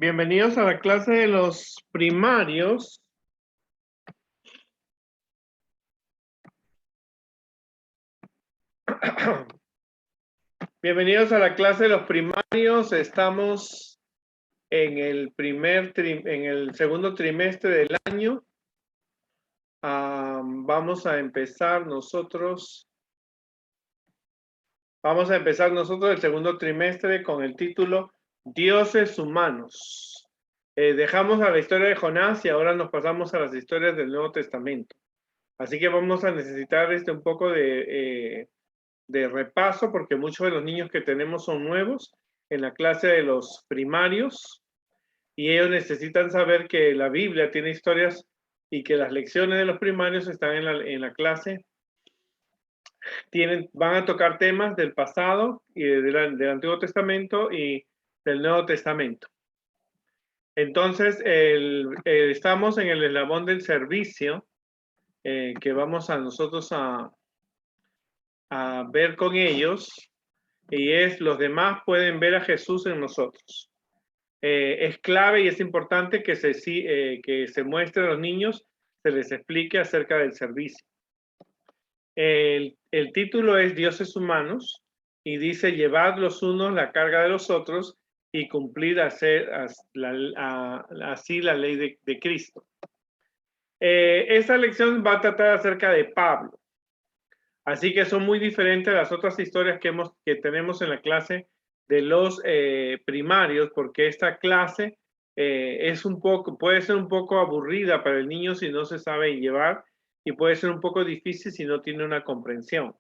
Bienvenidos a la clase de los primarios. Bienvenidos a la clase de los primarios. Estamos en el segundo trimestre del año. Vamos a empezar nosotros el segundo trimestre con el título Dioses Humanos. Dejamos a la historia de Jonás y ahora nos pasamos a las historias del Nuevo Testamento. Así que vamos a necesitar un poco de repaso, porque muchos de los niños que tenemos son nuevos en la clase de los primarios y ellos necesitan saber que la Biblia tiene historias y que las lecciones de los primarios están en la clase. Van a tocar temas del pasado y del Antiguo Testamento y del Nuevo Testamento. Entonces, estamos en el eslabón del servicio que vamos a nosotros a ver con ellos, y es: los demás pueden ver a Jesús en nosotros. Es clave y es importante que se muestre a los niños, se les explique acerca del servicio. El título es Dioses Humanos y dice: llevad los unos la carga de los otros y cumplir así la ley de Cristo. Esta lección va a tratar acerca de Pablo. Así que son muy diferentes a las otras historias que tenemos en la clase de los primarios, porque esta clase puede ser un poco aburrida para el niño si no se sabe llevar, y puede ser un poco difícil si no tiene una comprensión.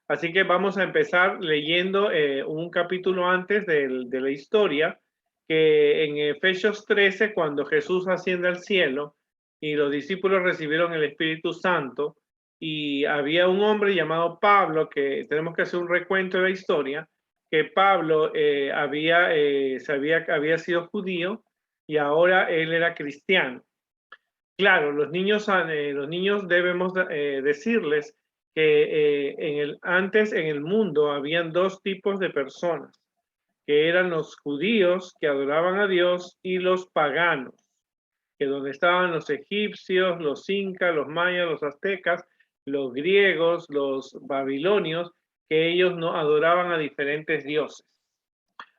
Así que vamos a empezar leyendo un capítulo antes de la historia, que en Efesios 13, cuando Jesús asciende al cielo y los discípulos recibieron el Espíritu Santo, y había un hombre llamado Pablo, que tenemos que hacer un recuento de la historia, que Pablo había sido judío y ahora él era cristiano. Claro, los niños debemos decirles que antes en el mundo habían dos tipos de personas, que eran los judíos que adoraban a Dios y los paganos, que donde estaban los egipcios, los incas, los mayas, los aztecas, los griegos, los babilonios, que ellos no adoraban a diferentes dioses.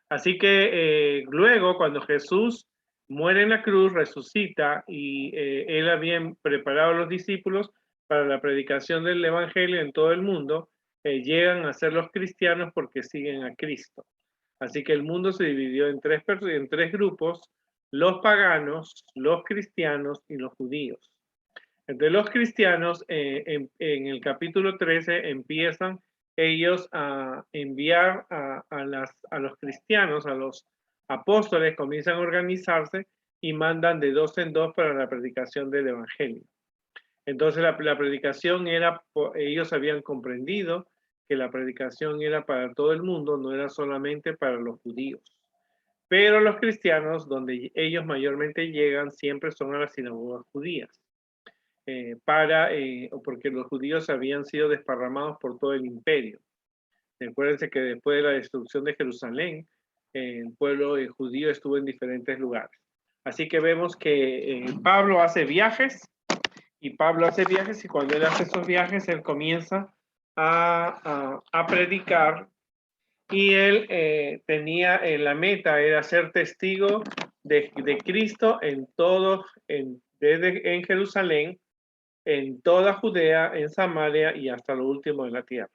Así que luego, cuando Jesús muere en la cruz, resucita, y él había preparado a los discípulos para la predicación del evangelio en todo el mundo, llegan a ser los cristianos porque siguen a Cristo. Así que el mundo se dividió en tres grupos: los paganos, los cristianos y los judíos. Entre los cristianos, en el capítulo 13, empiezan ellos a enviar a los cristianos, a los apóstoles, comienzan a organizarse y mandan de dos en dos para la predicación del evangelio. Entonces la predicación ellos habían comprendido que la predicación era para todo el mundo, no era solamente para los judíos. Pero los cristianos, donde ellos mayormente llegan, siempre son a las sinagogas judías, porque los judíos habían sido desparramados por todo el imperio. Recuérdense que después de la destrucción de Jerusalén, el pueblo judío estuvo en diferentes lugares. Así que vemos que Pablo hace viajes, y cuando él hace esos viajes, él comienza a predicar, y él tenía la meta, era ser testigo de Cristo desde en Jerusalén, en toda Judea, en Samaria y hasta lo último de la tierra.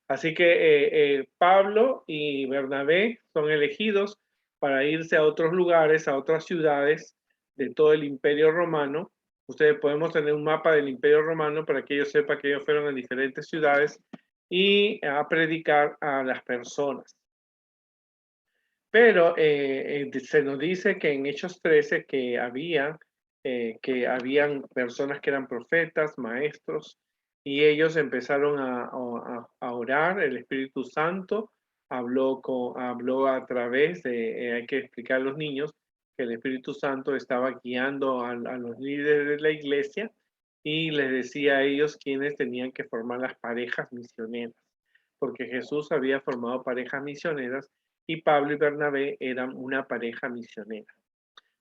Así que Pablo y Bernabé son elegidos para irse a otros lugares, a otras ciudades de todo el Imperio Romano. Ustedes podemos tener un mapa del Imperio Romano para que ellos sepan que ellos fueron en diferentes ciudades y a predicar a las personas. Pero se nos dice que en Hechos 13 que habían personas que eran profetas, maestros, y ellos empezaron a orar. El Espíritu Santo habló a través de, hay que explicar a los niños que el Espíritu Santo estaba guiando a los líderes de la iglesia y les decía a ellos quiénes tenían que formar las parejas misioneras, porque Jesús había formado parejas misioneras y Pablo y Bernabé eran una pareja misionera.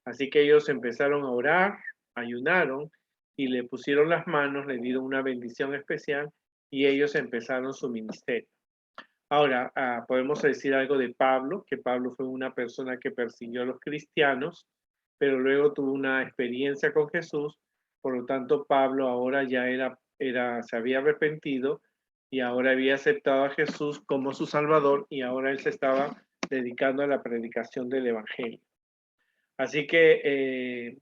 Así que ellos empezaron a orar, ayunaron y le pusieron las manos, le dieron una bendición especial y ellos empezaron su ministerio. Ahora, podemos decir algo de Pablo, que Pablo fue una persona que persiguió a los cristianos, pero luego tuvo una experiencia con Jesús, por lo tanto Pablo ahora ya se había arrepentido y ahora había aceptado a Jesús como su Salvador y ahora él se estaba dedicando a la predicación del Evangelio. Así que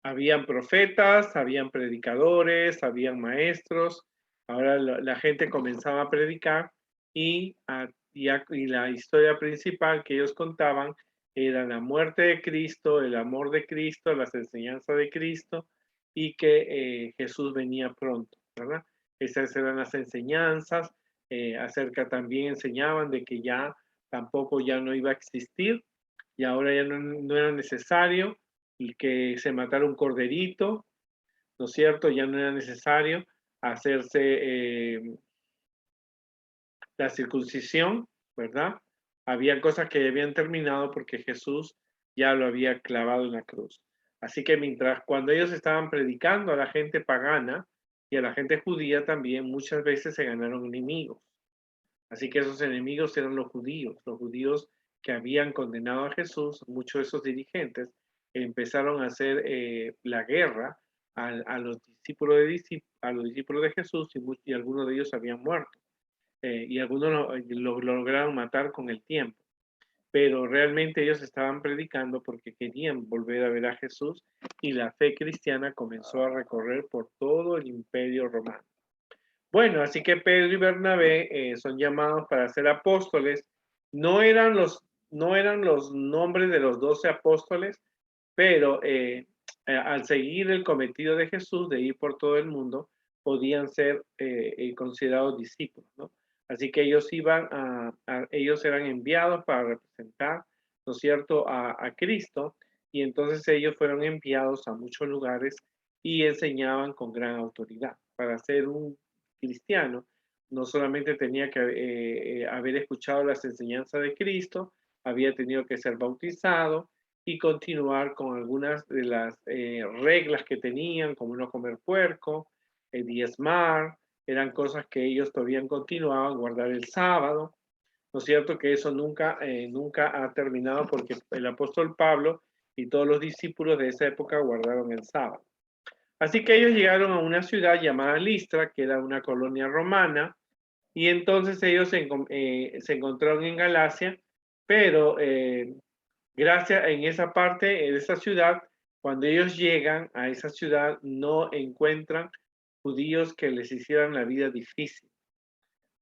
habían profetas, habían predicadores, habían maestros, ahora la gente comenzaba a predicar y la historia principal que ellos contaban era la muerte de Cristo, el amor de Cristo, las enseñanzas de Cristo y que Jesús venía pronto, ¿verdad? Esas eran las enseñanzas, acerca también enseñaban de que ya tampoco ya no iba a existir y ahora ya no era necesario y que se matara un corderito, ¿no es cierto? Ya no era necesario hacerse la circuncisión, ¿verdad? Había cosas que ya habían terminado porque Jesús ya lo había clavado en la cruz. Así que cuando ellos estaban predicando a la gente pagana y a la gente judía también, muchas veces se ganaron enemigos. Así que esos enemigos eran los judíos que habían condenado a Jesús, muchos de esos dirigentes empezaron a hacer la guerra a los discípulos de Jesús y algunos de ellos habían muerto y algunos lo lograron matar con el tiempo. Pero realmente ellos estaban predicando porque querían volver a ver a Jesús y la fe cristiana comenzó a recorrer por todo el imperio romano. Bueno, así que Pedro y Bernabé son llamados para ser apóstoles. No eran los nombres de los 12 apóstoles, pero al seguir el cometido de Jesús de ir por todo el mundo, podían ser considerados discípulos, ¿no? Así que ellos ellos eran enviados para representar, ¿no es cierto?, a Cristo, y entonces ellos fueron enviados a muchos lugares y enseñaban con gran autoridad. Para ser un cristiano, no solamente tenía que haber escuchado las enseñanzas de Cristo, había tenido que ser bautizado y continuar con algunas de las reglas que tenían, como no comer puerco, diezmar, eran cosas que ellos todavía continuaban, guardar el sábado, ¿no es cierto? Que eso nunca ha terminado porque el apóstol Pablo y todos los discípulos de esa época guardaron el sábado. Así que ellos llegaron a una ciudad llamada Listra, que era una colonia romana, y entonces ellos se encontraron en Galacia, pero gracias en esa parte de esa ciudad, cuando ellos llegan a esa ciudad, no encuentran judíos que les hicieran la vida difícil,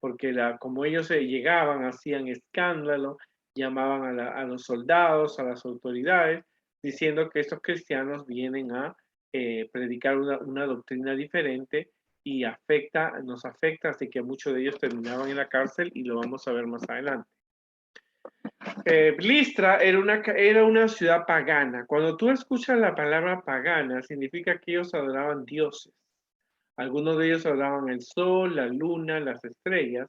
porque como ellos llegaban, hacían escándalo, llamaban a los soldados, a las autoridades, diciendo que estos cristianos vienen a predicar una doctrina diferente y nos afecta, así que muchos de ellos terminaban en la cárcel y lo vamos a ver más adelante. Listra era una ciudad pagana. Cuando tú escuchas la palabra pagana, significa que ellos adoraban dioses. Algunos de ellos adoraban el sol, la luna, las estrellas,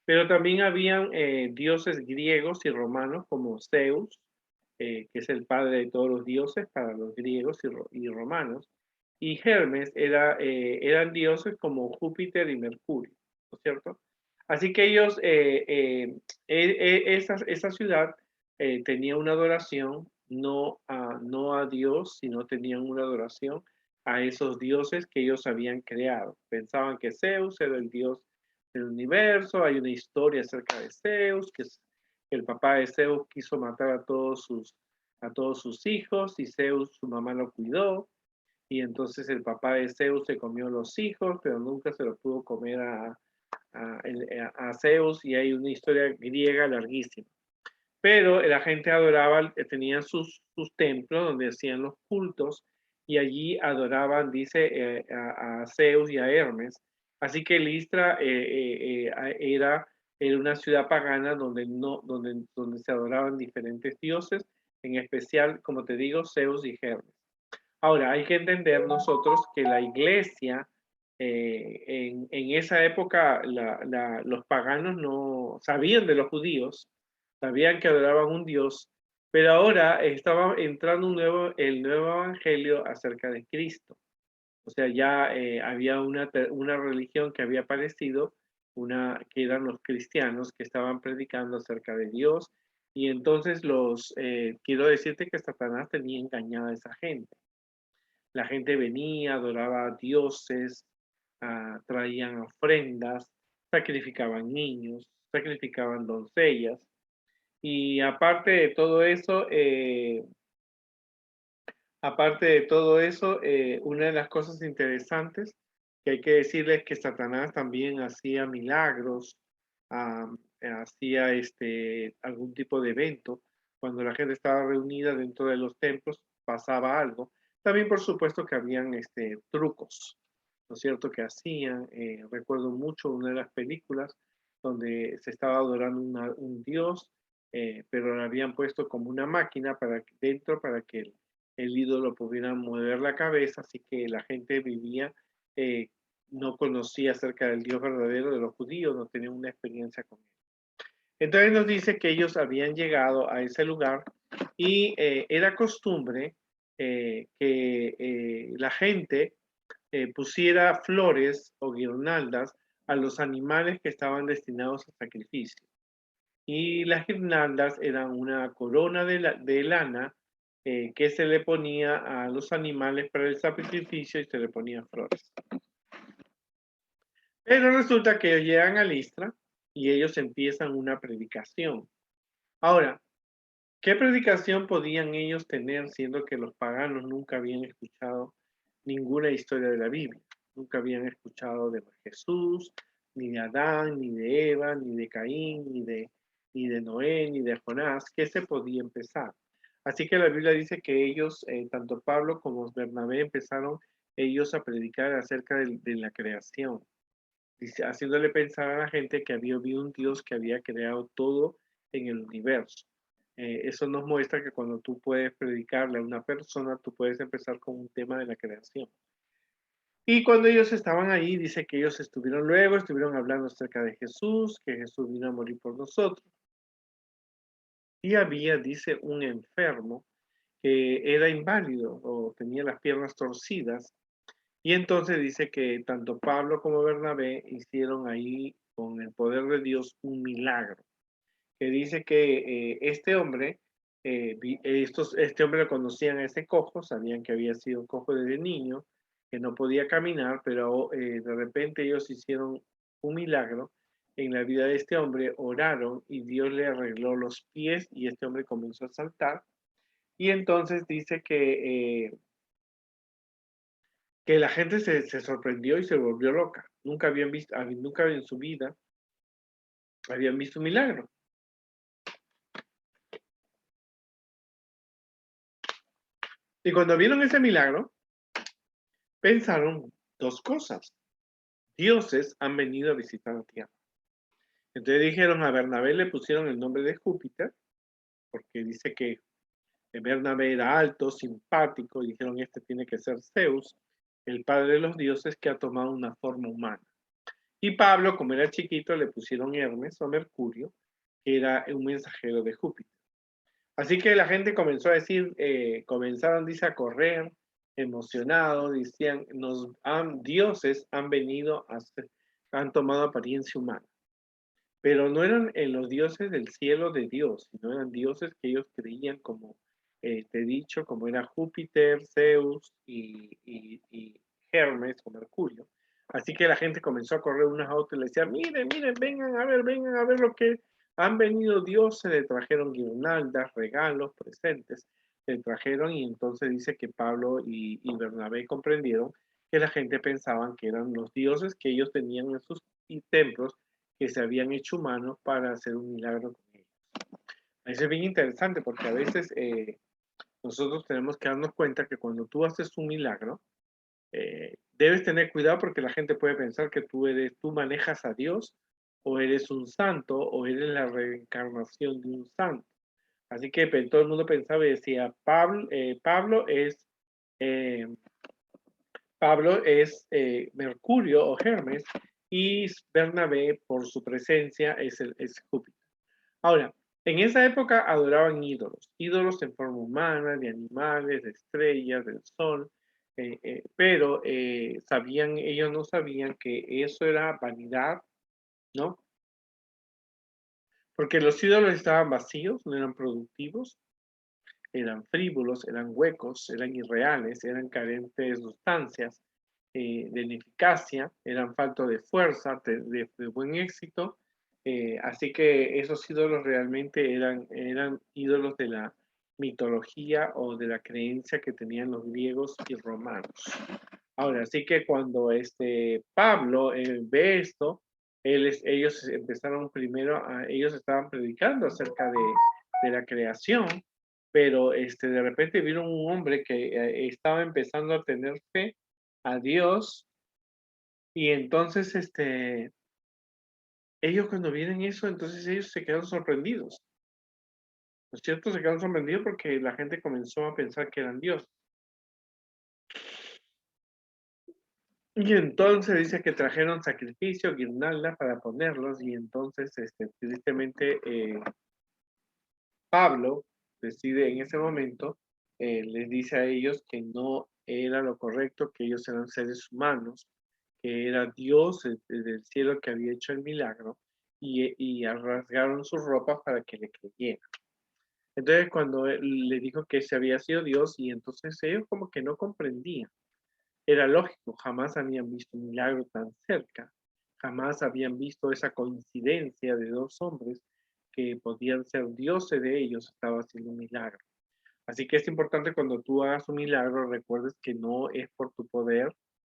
pero también habían dioses griegos y romanos como Zeus, que es el padre de todos los dioses para los griegos y romanos, y Hermes eran dioses como Júpiter y Mercurio, ¿no es cierto? Así que ellos, esa ciudad tenía una adoración no a Dios, sino tenían una adoración a esos dioses que ellos habían creado. Pensaban que Zeus era el dios del universo, hay una historia acerca de Zeus, que el papá de Zeus quiso matar a todos sus hijos y Zeus, su mamá lo cuidó, y entonces el papá de Zeus se comió los hijos, pero nunca se los pudo comer a Zeus, y hay una historia griega larguísima. Pero la gente adoraba, tenían sus templos donde hacían los cultos, y allí adoraban, dice, a Zeus y a Hermes. Así que Listra era una ciudad pagana donde se adoraban diferentes dioses, en especial, como te digo, Zeus y Hermes. Ahora, hay que entender nosotros que la iglesia, en esa época, los paganos no sabían de los judíos, sabían que adoraban un Dios, Pero ahora estaba entrando el nuevo evangelio acerca de Cristo. O sea, ya había una religión que había aparecido, que eran los cristianos que estaban predicando acerca de Dios. Y entonces quiero decirte que Satanás tenía engañada a esa gente. La gente venía, adoraba a dioses, traían ofrendas, sacrificaban niños, sacrificaban doncellas. Y aparte de todo eso, una de las cosas interesantes que hay que decirles es que Satanás también hacía milagros, hacía algún tipo de evento. Cuando la gente estaba reunida dentro de los templos, pasaba algo. También, por supuesto, que habían trucos, ¿no es cierto?, que hacían. Recuerdo mucho una de las películas donde se estaba adorando un dios, pero le habían puesto como una máquina dentro para que el ídolo pudiera mover la cabeza, así que la gente eh, no conocía acerca del Dios verdadero de los judíos, no tenían una experiencia con él. Entonces nos dice que ellos habían llegado a ese lugar y era costumbre que la gente pusiera flores o guirnaldas a los animales que estaban destinados a sacrificio. Y las guirnaldas eran una corona de lana que se le ponía a los animales para el sacrificio y se le ponían flores. Pero resulta que llegan a Listra y ellos empiezan una predicación. Ahora, ¿qué predicación podían ellos tener siendo que los paganos nunca habían escuchado ninguna historia de la Biblia? Nunca habían escuchado de Jesús, ni de Adán, ni de Eva, ni de Caín, ni de Noé, ni de Jonás. ¿Qué se podía empezar? Así que la Biblia dice que ellos, tanto Pablo como Bernabé, empezaron ellos a predicar acerca de la creación, haciéndole pensar a la gente que había habido un Dios que había creado todo en el universo. Eso nos muestra que cuando tú puedes predicarle a una persona, tú puedes empezar con un tema de la creación. Y cuando ellos estaban ahí, dice que ellos estuvieron hablando acerca de Jesús, que Jesús vino a morir por nosotros. Y había, dice, un enfermo que era inválido o tenía las piernas torcidas. Y entonces dice que tanto Pablo como Bernabé hicieron ahí con el poder de Dios un milagro. Que dice que este hombre lo conocían a ese cojo, sabían que había sido cojo desde niño, que no podía caminar, pero de repente ellos hicieron un milagro en la vida de este hombre, oraron y Dios le arregló los pies y este hombre comenzó a saltar. Y entonces dice que la gente se sorprendió y se volvió loca. Nunca en su vida habían visto un milagro. Y cuando vieron ese milagro, pensaron dos cosas. Dioses han venido a visitar la tierra. Entonces dijeron a Bernabé, le pusieron el nombre de Júpiter, porque dice que Bernabé era alto, simpático, y dijeron, este tiene que ser Zeus, el padre de los dioses que ha tomado una forma humana. Y Pablo, como era chiquito, le pusieron Hermes o Mercurio, que era un mensajero de Júpiter. Así que la gente comenzó a decir, comenzaron, dice, a correr, emocionados, decían, dioses han venido, han tomado apariencia humana. Pero no eran los dioses del cielo de Dios, sino eran dioses que ellos creían como, te he dicho, como era Júpiter, Zeus y Hermes o Mercurio. Así que la gente comenzó a correr unas a otras y le decía, miren, vengan a ver lo que han venido dioses, le trajeron guirnaldas, regalos, presentes, le trajeron y entonces dice que Pablo y Bernabé comprendieron que la gente pensaban que eran los dioses que ellos tenían en sus templos que se habían hecho humanos para hacer un milagro con ellos. Eso es bien interesante porque a veces nosotros tenemos que darnos cuenta que cuando tú haces un milagro, debes tener cuidado porque la gente puede pensar que tú manejas a Dios o eres un santo o eres la reencarnación de un santo. Así que todo el mundo pensaba y decía, eh, Pablo es Mercurio o Hermes y Bernabé por su presencia es Júpiter. Ahora, En esa época adoraban ídolos en forma humana, de animales, de estrellas, del sol, pero ellos no sabían que eso era vanidad, ¿no? Porque los ídolos estaban vacíos, no eran productivos, eran frívolos, eran huecos, eran irreales, eran carentes de sustancias, de ineficacia, eran faltos de fuerza, de buen éxito. Así que esos ídolos realmente eran ídolos de la mitología o de la creencia que tenían los griegos y romanos. Ahora, así que cuando Pablo ve esto, ellos empezaron primero, ellos estaban predicando acerca de la creación, pero de repente vieron un hombre que estaba empezando a tener fe a Dios, y entonces ellos cuando vieron eso, entonces ellos se quedaron sorprendidos. ¿No es cierto? Se quedaron sorprendidos porque la gente comenzó a pensar que eran Dios. Y entonces dice que trajeron sacrificio, guirnalda para ponerlos, y entonces tristemente Pablo decide en ese momento, les dice a ellos que no era lo correcto, que ellos eran seres humanos, que era Dios desde el cielo que había hecho el milagro, y rasgaron sus ropas para que le creyeran. Entonces cuando él le dijo que ese había sido Dios, y entonces ellos como que no comprendían. Era lógico, jamás habían visto un milagro tan cerca, jamás habían visto esa coincidencia de dos hombres que podían ser dioses de ellos, estaba haciendo un milagro. Así que es importante cuando tú hagas un milagro, recuerdes que no es por tu poder.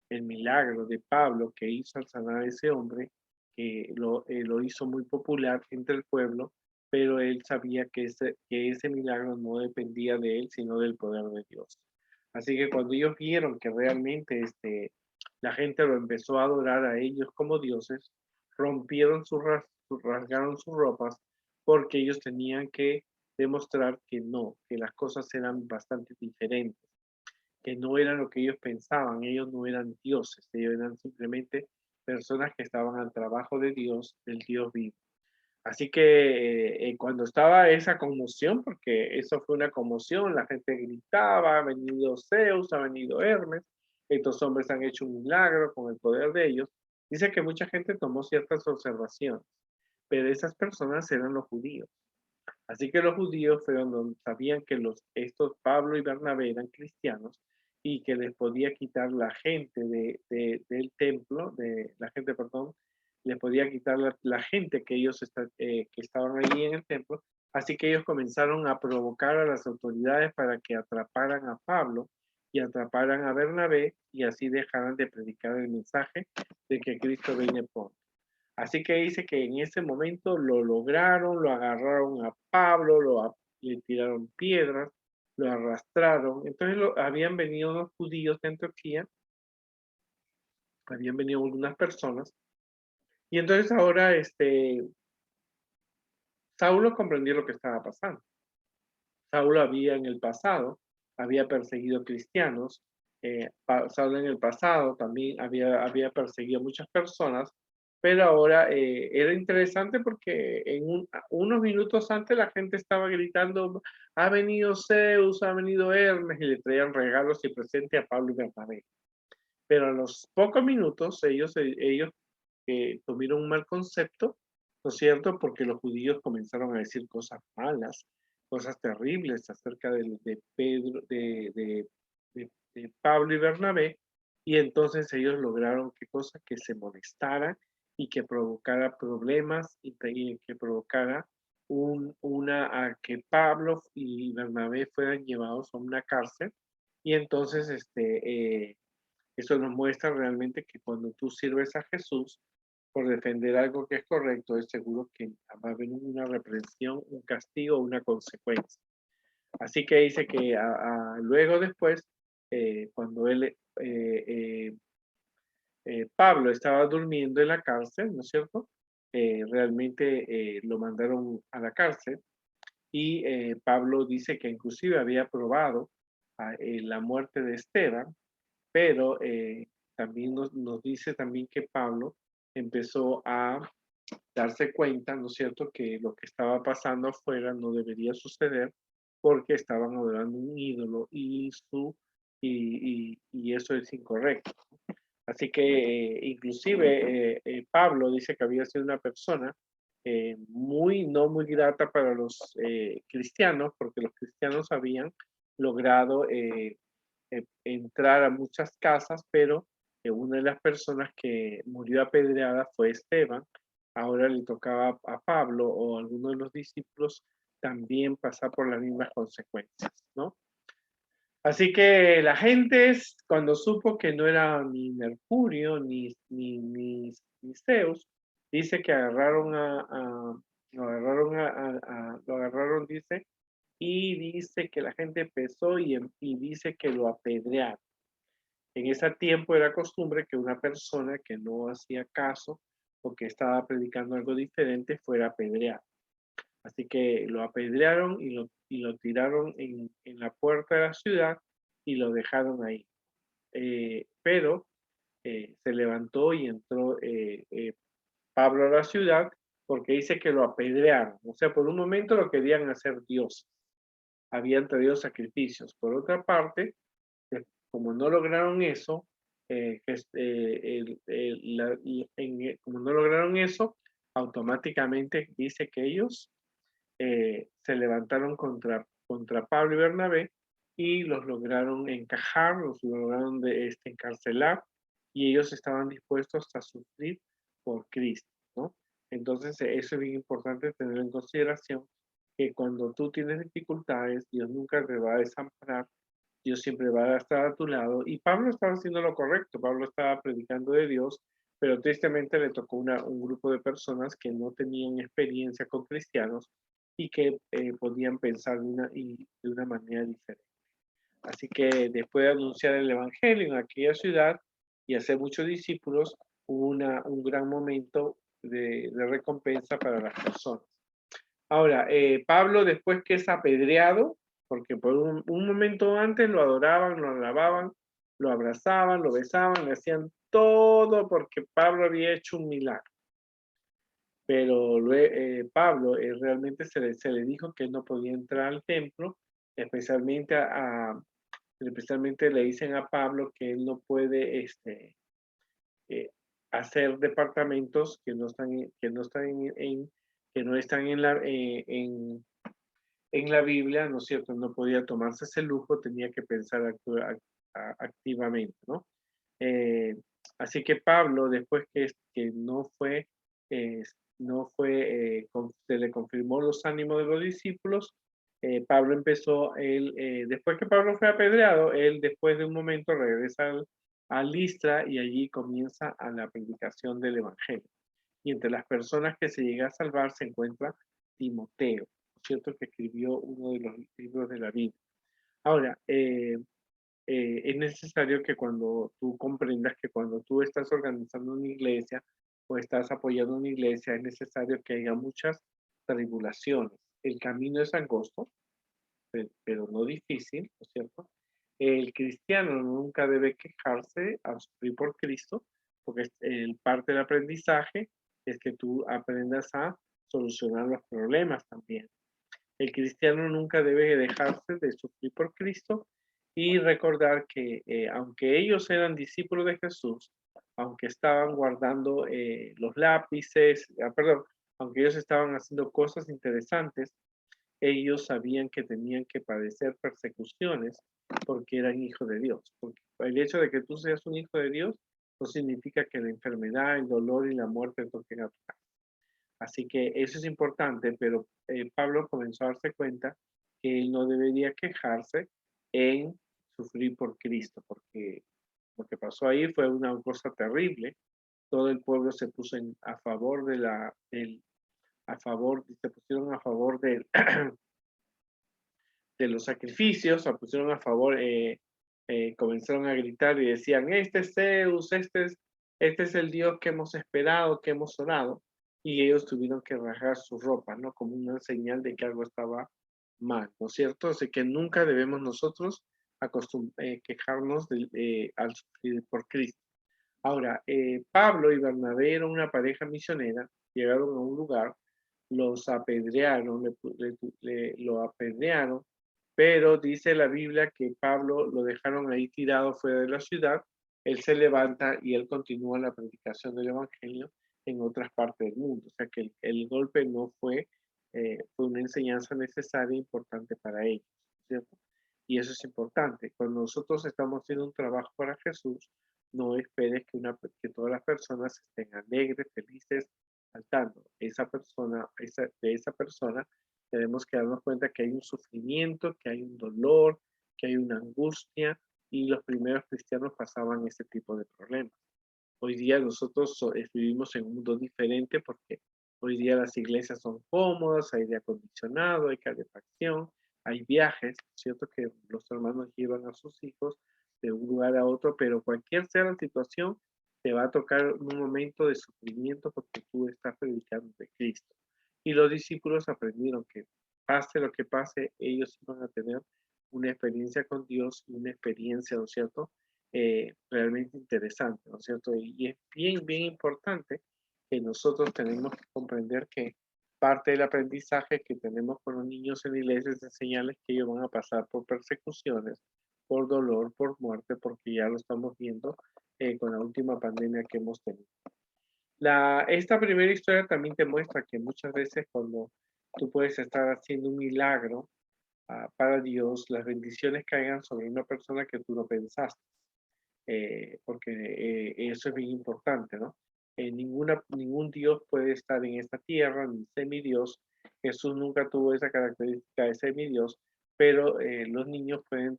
El milagro de Pablo que hizo al sanar a ese hombre, que lo hizo muy popular entre el pueblo, pero él sabía que ese milagro no dependía de él, sino del poder de Dios. Así que cuando ellos vieron que realmente la gente lo empezó a adorar a ellos como dioses, rompieron rasgaron sus ropas, porque ellos tenían que demostrar que no, que las cosas eran bastante diferentes, que no eran lo que ellos pensaban, ellos no eran dioses, ellos eran simplemente personas que estaban al trabajo de Dios, del Dios vivo. Así que cuando estaba esa conmoción, porque eso fue una conmoción, la gente gritaba, ha venido Zeus, ha venido Hermes, estos hombres han hecho un milagro con el poder de ellos, dice que mucha gente tomó ciertas observaciones, pero esas personas eran los judíos. Así que los judíos sabían que estos Pablo y Bernabé eran cristianos y que les podía quitar la gente del templo, perdón, les podía quitar la gente que que estaban allí en el templo. Así que ellos comenzaron a provocar a las autoridades para que atraparan a Pablo y atraparan a Bernabé, y así dejaran de predicar el mensaje de que Cristo viene pronto. Así que dice que en ese momento lo lograron, lo agarraron a Pablo, le tiraron piedras, lo arrastraron. Entonces habían venido los judíos de Antioquía, habían venido algunas personas, y entonces ahora Saulo comprendió lo que estaba pasando. Saulo había en el pasado, había perseguido cristianos, Saulo en el pasado también había perseguido muchas personas, pero ahora era interesante porque unos minutos antes la gente estaba gritando, ha venido Zeus, ha venido Hermes, y le traían regalos y presentes a Pablo y Bernabé. Pero a los pocos minutos ellos tuvieron un mal concepto, ¿no es cierto? Porque los judíos comenzaron a decir cosas malas, cosas terribles acerca de Pedro, de Pablo y Bernabé, y entonces ellos lograron que se molestaran y que provocara problemas, y que provocara a que Pablo y Bernabé fueran llevados a una cárcel. Y entonces eso nos muestra realmente que cuando tú sirves a Jesús por defender algo que es correcto, es seguro que va a haber una reprensión, un castigo, una consecuencia. Así que dice que luego después, cuando Pablo estaba durmiendo en la cárcel, ¿no es cierto? Realmente lo mandaron a la cárcel, y Pablo dice que inclusive había probado la muerte de Esteban, pero también nos dice también que Pablo empezó darse cuenta, ¿no es cierto?, que lo que estaba pasando afuera no debería suceder porque estaban adorando un ídolo y eso es incorrecto. Así que inclusive Pablo dice que había sido una persona no muy grata para los cristianos, porque los cristianos habían logrado entrar a muchas casas, pero una de las personas que murió apedreada fue Esteban. Ahora le tocaba a Pablo o a alguno de los discípulos también pasar por las mismas consecuencias, ¿no? Así que la gente, cuando supo que no era ni Mercurio ni Zeus, dice que lo agarraron, dice, y dice que la gente empezó y dice que lo apedrearon. En ese tiempo era costumbre que una persona que no hacía caso o que estaba predicando algo diferente fuera apedreado. Así que lo apedrearon y lo tiraron en la puerta de la ciudad y lo dejaron ahí. Pero se levantó y entró Pablo a la ciudad porque dice que lo apedrearon. O sea, por un momento lo querían hacer Dios. Habían traído sacrificios. Por otra parte, como no lograron eso, como no lograron eso, automáticamente dice que ellos se levantaron contra Pablo y Bernabé y los lograron encajar, los lograron encarcelar y ellos estaban dispuestos a sufrir por Cristo, ¿no? Entonces, eso es bien importante tener en consideración que cuando tú tienes dificultades, Dios nunca te va a desamparar, Dios siempre va a estar a tu lado. Y Pablo estaba haciendo lo correcto, Pablo estaba predicando de Dios, pero tristemente le tocó un grupo de personas que no tenían experiencia con cristianos y que podían pensar de una manera diferente. Así que después de anunciar el Evangelio en aquella ciudad y hacer muchos discípulos, hubo un gran momento de recompensa para las personas. Ahora, Pablo, después que es apedreado, porque por un momento antes lo adoraban, lo alababan, lo abrazaban, lo besaban, le hacían todo porque Pablo había hecho un milagro. Pero Pablo realmente se le dijo que no podía entrar al templo, especialmente especialmente le dicen a Pablo que él no puede eh, hacer departamentos que no están en la Biblia, ¿no es cierto? No podía tomarse ese lujo, tenía que pensar activamente, ¿no? Eh, Así que Pablo, después que eh, se le confirmó los ánimos de los discípulos, Pablo empezó, después que Pablo fue apedreado, él después de un momento regresa a Listra y allí comienza a la predicación del Evangelio. Y entre las personas que se llega a salvar se encuentra Timoteo, ¿cierto? Que escribió uno de los libros de la Biblia. Ahora, es necesario que cuando tú comprendas que cuando tú estás organizando una iglesia o estás apoyando una iglesia, es necesario que haya muchas tribulaciones. El camino es angosto, pero no difícil, ¿no es cierto? El cristiano nunca debe quejarse al sufrir por Cristo, porque parte del aprendizaje es que tú aprendas a solucionar los problemas también. El cristiano nunca debe dejarse de sufrir por Cristo y recordar que aunque ellos eran discípulos de Jesús, aunque estaban guardando los lápices, perdón, aunque ellos estaban haciendo cosas interesantes, ellos sabían que tenían que padecer persecuciones porque eran hijos de Dios. Porque el hecho de que tú seas un hijo de Dios no significa que la enfermedad, el dolor y la muerte toquen a tu casa. Así que eso es importante, pero Pablo comenzó a darse cuenta que él no debería quejarse en sufrir por Cristo, porque lo que pasó ahí fue una cosa terrible. Todo el pueblo se puso a favor se pusieron a favor de los sacrificios, se pusieron a favor, comenzaron a gritar y decían, este es Zeus, este es el Dios que hemos esperado, que hemos orado. Y ellos tuvieron que rasgar su ropa, ¿no? Como una señal de que algo estaba mal, ¿no es cierto? Así que nunca debemos nosotros quejarnos al sufrir por Cristo. Ahora, Pablo y Bernabé eran una pareja misionera llegaron a un lugar, los apedrearon, lo apedrearon, pero dice la Biblia que Pablo lo dejaron ahí tirado fuera de la ciudad. Él se levanta y él continúa la predicación del Evangelio en otras partes del mundo. O sea que el golpe no fue, fue una enseñanza necesaria e importante para ellos, ¿cierto? Y eso es importante. Cuando nosotros estamos haciendo un trabajo para Jesús, no esperes que todas las personas estén alegres, felices, saltando. De esa persona tenemos que darnos cuenta que hay un sufrimiento, que hay un dolor, que hay una angustia, y los primeros cristianos pasaban ese tipo de problemas. Hoy día nosotros vivimos en un mundo diferente porque hoy día las iglesias son cómodas, hay aire acondicionado, hay calefacción, hay viajes, ¿cierto? Que los hermanos llevan a sus hijos de un lugar a otro, pero cualquier sea la situación, te va a tocar un momento de sufrimiento porque tú estás predicando de Cristo. Y los discípulos aprendieron que pase lo que pase, ellos iban a tener una experiencia con Dios, una experiencia, ¿no es cierto? Realmente interesante, ¿no es cierto? Y es bien, bien importante que nosotros tenemos que comprender que parte del aprendizaje que tenemos con los niños en la iglesia es enseñarles que ellos van a pasar por persecuciones, por dolor, por muerte, porque ya lo estamos viendo con la última pandemia que hemos tenido. Esta primera historia también te muestra que muchas veces cuando tú puedes estar haciendo un milagro para Dios, las bendiciones caigan sobre una persona que tú no pensaste, porque eso es bien importante, ¿no? Ningún Dios puede estar en esta tierra, ni semidios. Jesús nunca tuvo esa característica de semidios, pero los niños pueden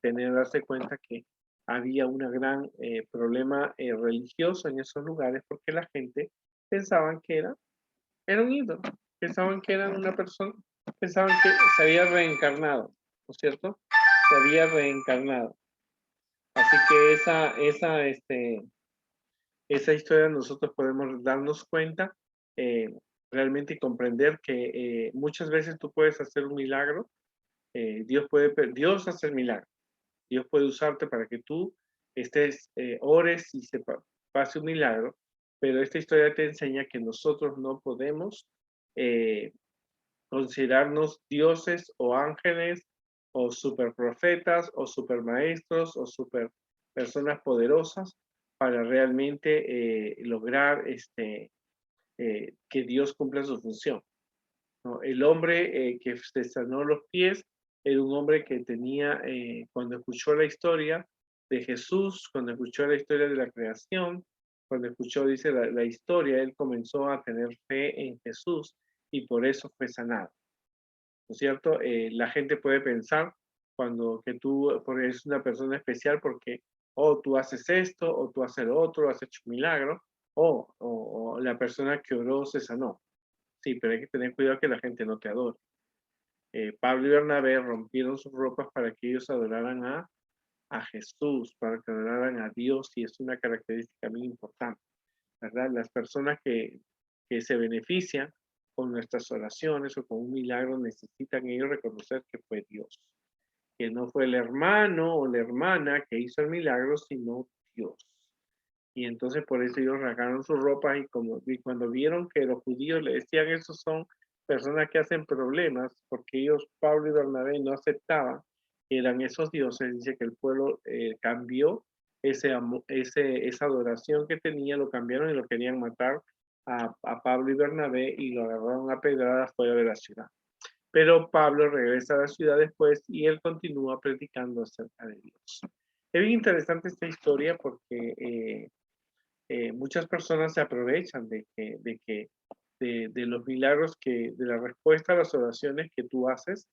darse cuenta que había un gran problema religioso en esos lugares porque la gente pensaban que era un ídolo, pensaban que era una persona, pensaban que se había reencarnado, ¿no es cierto? Se había reencarnado. Así que esa historia nosotros podemos darnos cuenta eh, realmente y comprender que muchas veces tú puedes hacer un milagro, Dios hace el milagro, Dios puede usarte para que tú ores y pase un milagro, pero esta historia te enseña que nosotros no podemos eh, considerarnos dioses o ángeles o superprofetas o supermaestros o super personas poderosas para realmente lograr que Dios cumpla su función, ¿no? El hombre que se sanó los pies era un hombre que tenía, cuando escuchó la historia de Jesús, cuando escuchó la historia de la creación, cuando escuchó, dice la historia, él comenzó a tener fe en Jesús y por eso fue sanado. ¿No es cierto? La gente puede pensar que tú eres una persona especial porque, tú haces esto, o tú haces lo otro, has hecho un milagro, o la persona que oró se sanó. Sí, pero hay que tener cuidado que la gente no te adore. Pablo y Bernabé rompieron sus ropas para que ellos adoraran a Jesús, para que adoraran a Dios, y es una característica muy importante, ¿verdad? Las personas que se benefician con nuestras oraciones o con un milagro necesitan ellos reconocer que fue Dios, que no fue el hermano o la hermana que hizo el milagro, sino Dios. Y entonces por eso ellos rasgaron sus ropas y cuando vieron que los judíos le decían, esos son personas que hacen problemas, porque ellos, Pablo y Bernabé, no aceptaban que eran esos dioses, dice que el pueblo cambió esa adoración que tenía, lo cambiaron y lo querían matar a Pablo y Bernabé y lo agarraron a pedradas fuera de la ciudad. Pero Pablo regresa a la ciudad después y él continúa predicando acerca de Dios. Es bien interesante esta historia porque muchas personas se aprovechan de los milagros de la respuesta a las oraciones que tú haces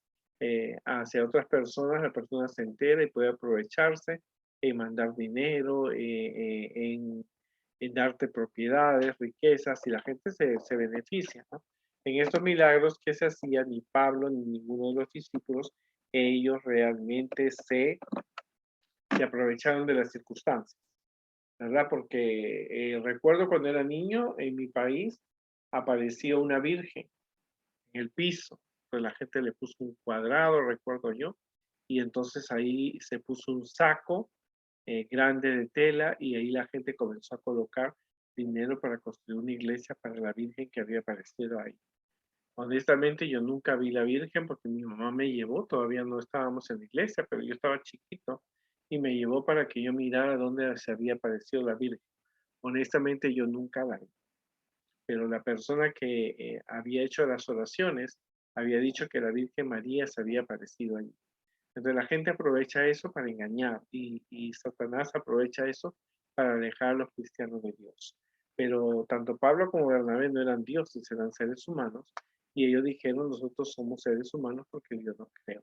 hacia otras personas. La persona se entera y puede aprovecharse en mandar dinero, en darte propiedades, riquezas, y la gente se beneficia, ¿no? En estos milagros que se hacían, ni Pablo ni ninguno de los discípulos, ellos realmente se aprovecharon de las circunstancias, ¿verdad? Porque recuerdo cuando era niño en mi país apareció una virgen en el piso, pues la gente le puso un cuadrado, recuerdo yo, y entonces ahí se puso un saco grande de tela y ahí la gente comenzó a colocar dinero para construir una iglesia para la Virgen que había aparecido ahí. Honestamente, yo nunca vi la Virgen porque mi mamá me llevó, todavía no estábamos en la iglesia, pero yo estaba chiquito y me llevó para que yo mirara dónde se había aparecido la Virgen. Honestamente, yo nunca la vi, pero la persona que había hecho las oraciones había dicho que la Virgen María se había aparecido allí. Entonces la gente aprovecha eso para engañar y Satanás aprovecha eso para alejar a los cristianos de Dios. Pero tanto Pablo como Bernabé no eran dioses, eran seres humanos y ellos dijeron nosotros somos seres humanos porque Dios nos creó.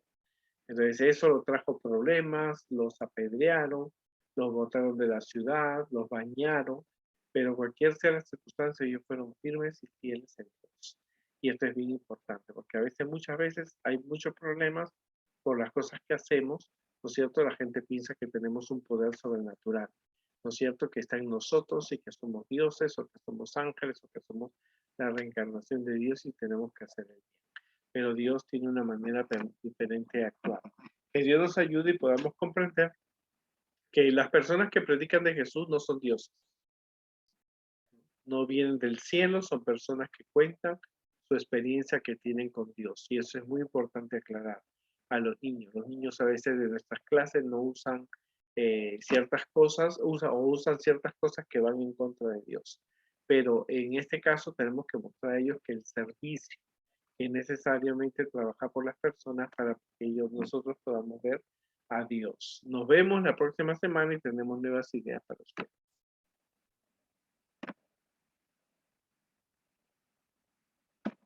Entonces eso lo trajo problemas, los apedrearon, los botaron de la ciudad, los bañaron, pero cualquier sea la circunstancia, ellos fueron firmes y fieles en Dios. Y esto es bien importante, porque a veces, muchas veces, hay muchos problemas por las cosas que hacemos, ¿no es cierto? La gente piensa que tenemos un poder sobrenatural, ¿no es cierto? Que está en nosotros y que somos dioses o que somos ángeles o que somos la reencarnación de Dios y tenemos que hacer el bien. Pero Dios tiene una manera diferente de actuar. Que Dios nos ayude y podamos comprender que las personas que predican de Jesús no son dioses, no vienen del cielo, son personas que cuentan su experiencia que tienen con Dios. Y eso es muy importante aclarar a los niños. Los niños a veces de nuestras clases no usan ciertas cosas, usan ciertas cosas que van en contra de Dios. Pero en este caso tenemos que mostrar a ellos que el servicio es necesariamente trabajar por las personas para que nosotros podamos ver a Dios. Nos vemos la próxima semana y tenemos nuevas ideas para ustedes.